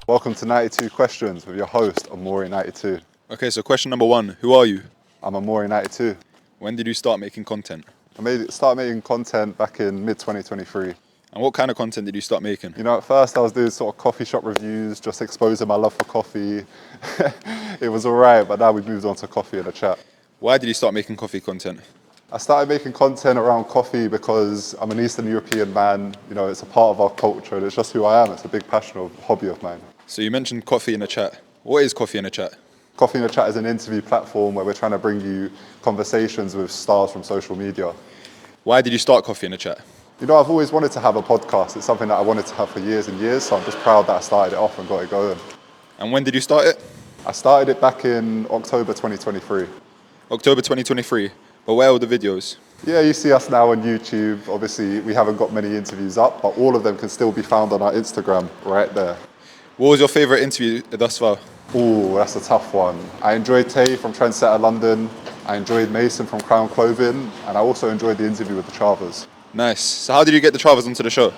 Welcome to 92 Questions with your host, Amore 92. Okay, so question number one, who are you? I'm Amore 92. When did you start making content? Started making content back in mid-2023. And what kind of content did you start making? You know, at first I was doing sort of coffee shop reviews, just exposing my love for coffee. It was alright, but now we've moved on to coffee and a chat. Why did you start making coffee content? I started making content around coffee because I'm an Eastern European man. You know, it's a part of our culture and it's just who I am. It's a big hobby of mine. So you mentioned coffee in a chat. What is coffee in a chat? Coffee in a Chat is an interview platform where we're trying to bring you conversations with stars from social media. Why did you start coffee in a chat? You know, I've always wanted to have a podcast. It's something that I wanted to have for years and years, so I'm just proud that I started it off and got it going. And when did you start it? I started it back in October 2023. October 2023. But where are all the videos? Yeah, you see us now on YouTube. Obviously, we haven't got many interviews up, but all of them can still be found on our Instagram right there. What was your favourite interview thus far? Ooh, that's a tough one. I enjoyed Tay from Trendsetter London. I enjoyed Mason from Crown Clothing, and I also enjoyed the interview with the Travers. Nice. So how did you get the Travers onto the show?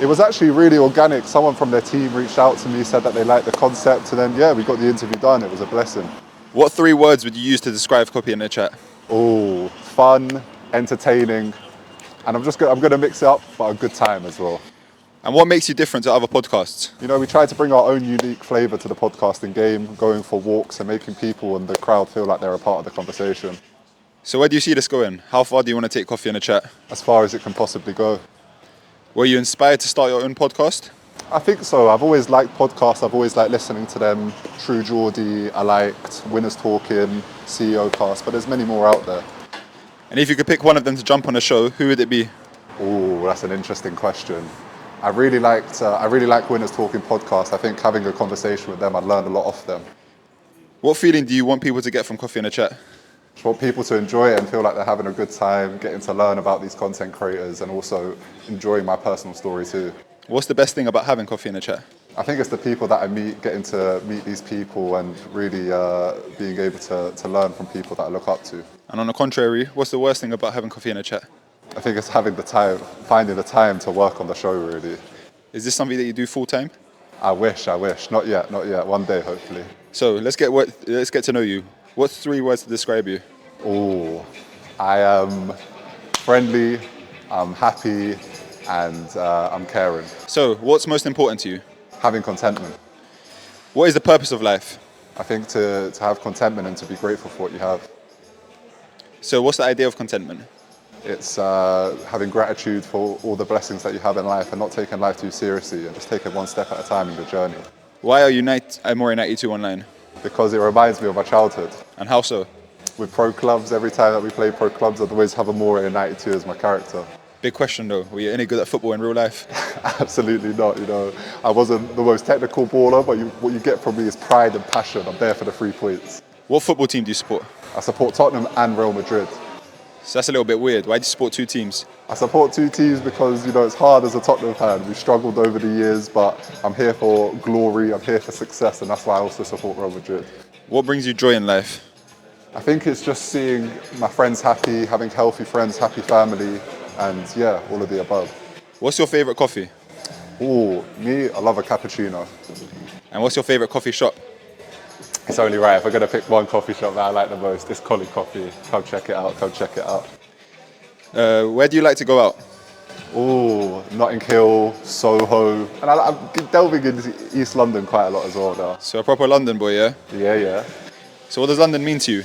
It was actually really organic. Someone from their team reached out to me, said that they liked the concept, and then yeah, we got the interview done. It was a blessing. What 3 words would you use to describe coffee in a chat? Ooh, fun, entertaining, and I'm going to mix it up, but a good time as well. And what makes you different to other podcasts? You know, we try to bring our own unique flavour to the podcasting game, going for walks and making people and the crowd feel like they're a part of the conversation. So where do you see this going? How far do you want to take coffee in a chat? As far as it can possibly go. Were you inspired to start your own podcast? I think so. I've always liked podcasts. I've always liked listening to them. True Geordie, I liked Winners Talking, CEO Cast, but there's many more out there. And if you could pick one of them to jump on a show, who would it be? Ooh, that's an interesting question. I really like Winners Talking podcast. I think having a conversation with them, I'd learn a lot off them. What feeling do you want people to get from coffee in a chat? Just want people to enjoy it and feel like they're having a good time, getting to learn about these content creators and also enjoying my personal story too. What's the best thing about having coffee in a chat? I think it's the people that I meet, getting to meet these people and really being able to learn from people that I look up to. And on the contrary, what's the worst thing about having coffee in a chat? I think it's finding the time to work on the show really. Is this something that you do full time? I wish. Not yet. One day, hopefully. So let's get to know you. What's 3 words to describe you? Ooh, I am friendly, I'm happy, and I'm caring. So what's most important to you? Having contentment. What is the purpose of life? I think to have contentment and to be grateful for what you have. So what's the idea of contentment? It's having gratitude for all the blessings that you have in life and not taking life too seriously and just taking one step at a time in the journey. Why are you Amore 92 online? Because it reminds me of my childhood. And how so? With pro clubs, every time that we play pro clubs, I'd always have Amore in 92 as my character. Big question though, were you any good at football in real life? Absolutely not, you know. I wasn't the most technical baller, but what you get from me is pride and passion. I'm there for the 3 points. What football team do you support? I support Tottenham and Real Madrid. So that's a little bit weird. Why do you support 2 teams? I support 2 teams because, you know, it's hard as a Tottenham fan. We've struggled over the years, but I'm here for glory, I'm here for success, and that's why I also support Real Madrid. What brings you joy in life? I think it's just seeing my friends happy, having healthy friends, happy family, and yeah, all of the above. What's your favourite coffee? Ooh, me, I love a cappuccino. And what's your favourite coffee shop? It's only right, if I'm going to pick one coffee shop that I like the most, it's Collie Coffee. Come check it out. Where do you like to go out? Ooh, Notting Hill, Soho, and I'm delving into East London quite a lot as well now. So a proper London boy, yeah? Yeah. So what does London mean to you?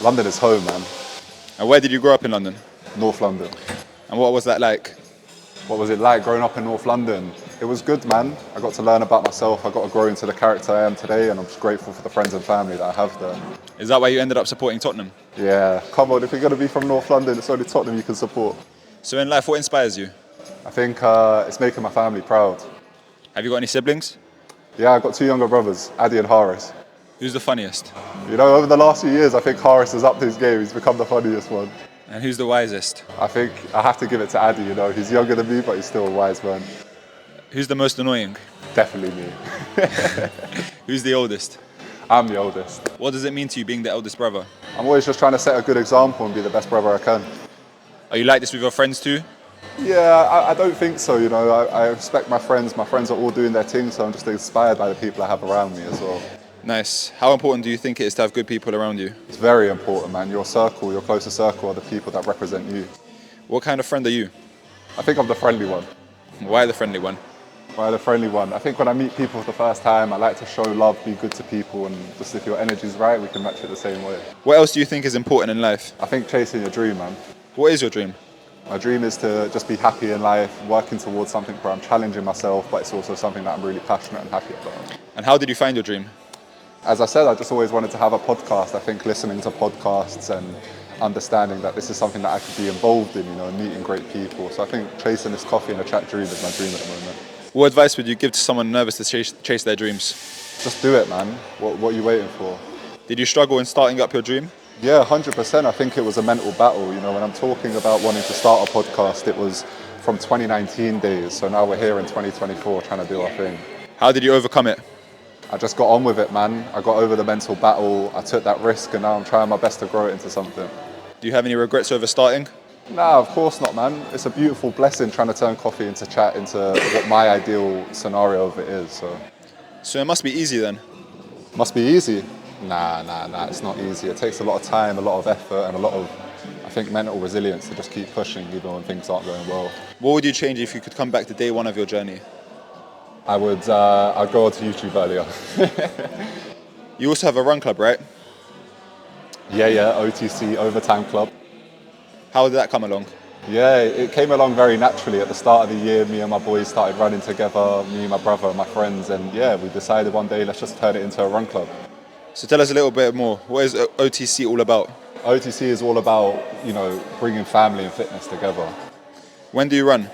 London is home, man. And where did you grow up in London? North London. And what was that like? What was it like growing up in North London? It was good, man. I got to learn about myself. I got to grow into the character I am today, and I'm just grateful for the friends and family that I have there. Is that why you ended up supporting Tottenham? Yeah, come on, if you're going to be from North London, it's only Tottenham you can support. So in life, what inspires you? I think it's making my family proud. Have you got any siblings? Yeah, I've got 2 younger brothers, Addy and Haris. Who's the funniest? You know, over the last few years, I think Haris has upped his game. He's become the funniest one. And who's the wisest? I think I have to give it to Addy, you know. He's younger than me, but he's still a wise man. Who's the most annoying? Definitely me. Who's the oldest? I'm the oldest. What does it mean to you being the eldest brother? I'm always just trying to set a good example and be the best brother I can. Are you like this with your friends too? Yeah, I don't think so. You know, I respect my friends. My friends are all doing their thing, so I'm just inspired by the people I have around me as well. Nice. How important do you think it is to have good people around you? It's very important, man. Your circle, your closest circle, are the people that represent you. What kind of friend are you? I think I'm the friendly one. Why the friendly one? Well, the friendly one. I think when I meet people for the first time, I like to show love, be good to people, and just if your energy's right, we can match it the same way. What else do you think is important in life? I think chasing your dream, man. What is your dream? My dream is to just be happy in life, working towards something where I'm challenging myself, but it's also something that I'm really passionate and happy about. And how did you find your dream? As I said, I just always wanted to have a podcast. I think listening to podcasts and understanding that this is something that I could be involved in, you know, and meeting great people. So I think chasing this coffee and a chat dream is my dream at the moment. What advice would you give to someone nervous to chase their dreams? Just do it, man. What are you waiting for? Did you struggle in starting up your dream? Yeah, 100%. I think it was a mental battle. You know, when I'm talking about wanting to start a podcast, it was from 2019 days. So now we're here in 2024 trying to do our thing. How did you overcome it? I just got on with it, man. I got over the mental battle. I took that risk, and now I'm trying my best to grow it into something. Do you have any regrets over starting? Nah, of course not, man. It's a beautiful blessing trying to turn coffee into chat into what my ideal scenario of it is. So it must be easy then. Must be easy. Nah, it's not easy. It takes a lot of time, a lot of effort, and a lot of, I think, mental resilience to just keep pushing even when things aren't going well. What would you change if you could come back to day one of your journey? I'd go onto YouTube earlier. You also have a run club, right? Yeah, OTC, Overtime Club. How did that come along? Yeah, it came along very naturally. At the start of the year, me and my boys started running together, me, my brother, and my friends, and yeah, we decided one day, let's just turn it into a run club. So tell us a little bit more. What is OTC all about? OTC is all about, you know, bringing family and fitness together. When do you run?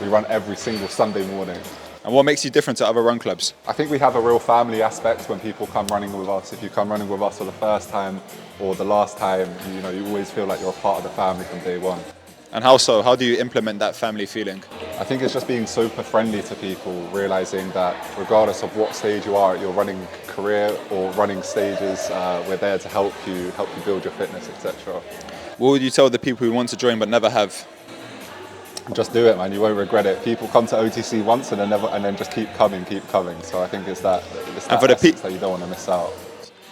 We run every single Sunday morning. And what makes you different to other run clubs? I think we have a real family aspect when people come running with us. If you come running with us for the first time or the last time, you know, you always feel like you're a part of the family from day one. And how so? How do you implement that family feeling? I think it's just being super friendly to people, realizing that regardless of what stage you are at your running career or running stages, we're there to help you build your fitness, etc. What would you tell the people who want to join but never have? Just do it, man. You won't regret it. People come to OTC once and then just keep coming. So I think it's that essence that you don't want to miss out.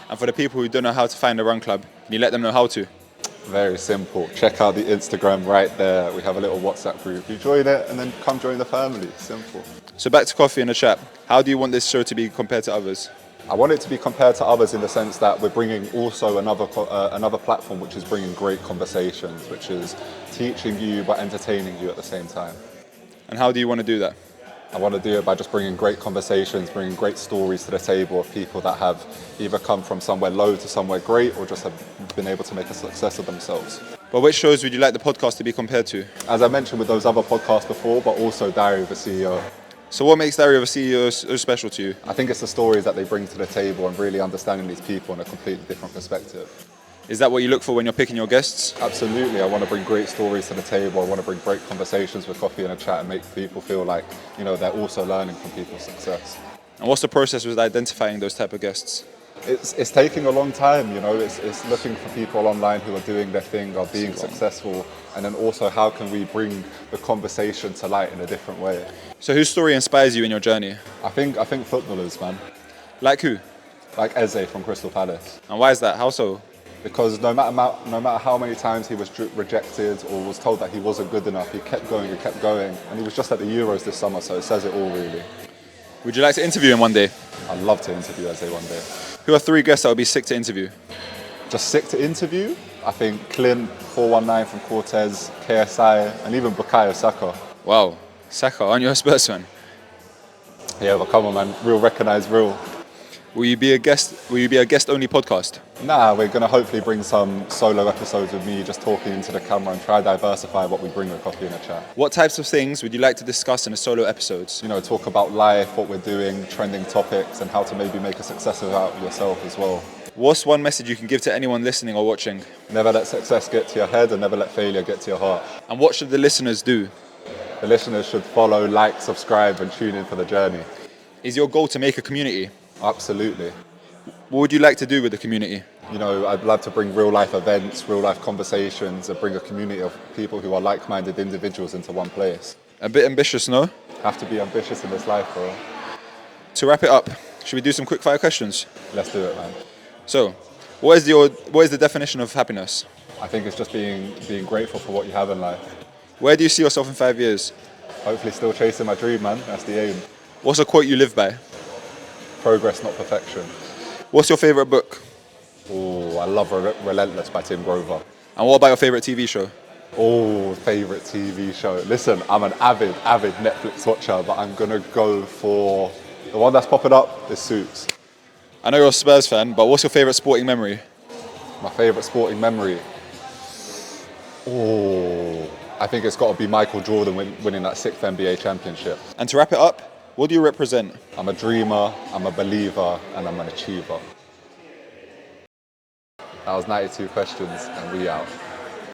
And for the people who don't know how to find a run club, can you let them know how to? Very simple. Check out the Instagram right there. We have a little WhatsApp group. You join it and then come join the family. Simple. So back to coffee and a chat. How do you want this show to be compared to others? I want it to be compared to others in the sense that we're bringing also another platform which is bringing great conversations, which is teaching you but entertaining you at the same time. And how do you want to do that? I want to do it by just bringing great conversations, bringing great stories to the table of people that have either come from somewhere low to somewhere great or just have been able to make a success of themselves. But which shows would you like the podcast to be compared to? As I mentioned with those other podcasts before, but also Diary of a CEO. So what makes Diary of a CEO so special to you? I think it's the stories that they bring to the table and really understanding these people in a completely different perspective. Is that what you look for when you're picking your guests? Absolutely. I want to bring great stories to the table. I want to bring great conversations with coffee and a chat and make people feel like, you know, they're also learning from people's success. And what's the process with identifying those type of guests? It's taking a long time, you know. It's looking for people online who are doing their thing, are being successful, and then also how can we bring the conversation to light in a different way. So whose story inspires you in your journey? I think footballers, man. Like who? Like Eze from Crystal Palace. And why is that? How so? Because no matter how many times he was rejected or was told that he wasn't good enough, he kept going and kept going. And he was just at the Euros this summer, so it says it all, really. Would you like to interview him one day? I'd love to interview Eze one day. Who are 3 guests that would be sick to interview? Just sick to interview? I think Clint, 419 from Cortez, KSI, and even Bukayo Saka. Wow. Saka, aren't you a Spurs fan? Yeah, but come on, man. Real recognise real. Will you be a guest-only podcast? Nah, we're going to hopefully bring some solo episodes with me just talking into the camera and try to diversify what we bring with coffee and a chat. What types of things would you like to discuss in the solo episodes? You know, talk about life, what we're doing, trending topics, and how to maybe make a success out of yourself as well. What's one message you can give to anyone listening or watching? Never let success get to your head and never let failure get to your heart. And what should the listeners do? The listeners should follow, like, subscribe, and tune in for the journey. Is your goal to make a community? Absolutely. What would you like to do with the community? You know, I'd love to bring real life events, real life conversations, and bring a community of people who are like-minded individuals into one place. A bit ambitious, no? Have to be ambitious in this life, bro. To wrap it up, should we do some quick fire questions? Let's do it, man. So, what is the definition of happiness? I think it's just being grateful for what you have in life. Where do you see yourself in 5 years? Hopefully still chasing my dream, man. That's the aim. What's a quote you live by? Progress, not perfection. What's your favourite book? Oh, I love Relentless by Tim Grover. And what about your favourite TV show? Oh, favourite TV show. Listen, I'm an avid Netflix watcher, but I'm going to go for the one that's popping up is Suits. I know you're a Spurs fan, but what's your favourite sporting memory? My favourite sporting memory? Oh, I think it's got to be Michael Jordan winning that 6th NBA championship. And to wrap it up, what do you represent? I'm a dreamer, I'm a believer, and I'm an achiever. That was 92 questions, and we out.